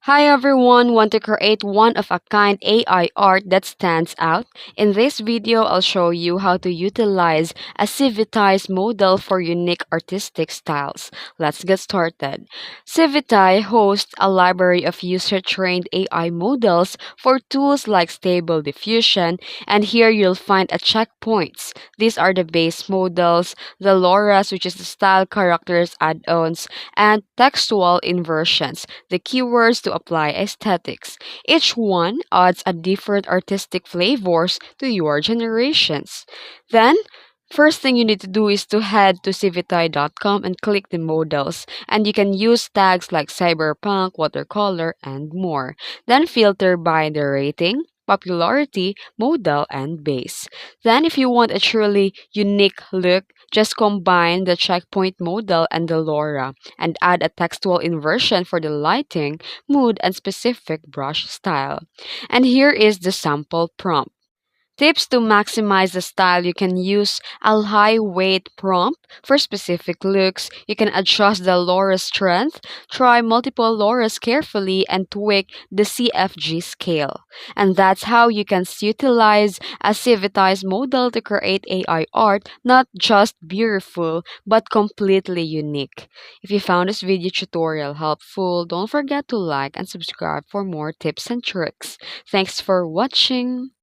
Hi everyone, want to create one-of-a-kind AI art that stands out? In this video, I'll show you how to utilize a Civitai model for unique artistic styles. Let's get started. Civitai hosts a library of user-trained AI models for tools like Stable Diffusion, and here you'll find a checkpoints. These are the base models, the LoRa's, which is the style characters add-ons, and textual inversions, the keywords to apply aesthetics. Each one adds a different artistic flavors to your generations. Then, first thing you need to do is to head to civitai.com and click the models, and you can use tags like cyberpunk, watercolor, and more. Then filter by the rating, popularity, model, and base. Then, if you want a truly unique look, just combine the checkpoint model and the LoRa and add a textual inversion for the lighting, mood, and specific brush style. And here is the sample prompt. Tips to maximize the style: you can use a high weight prompt for specific looks. You can adjust the LoRa strength, try multiple LoRa's carefully, and tweak the CFG scale. And that's how you can utilize a civilized model to create AI art, not just beautiful, but completely unique. If you found this video tutorial helpful, don't forget to like and subscribe for more tips and tricks. Thanks for watching.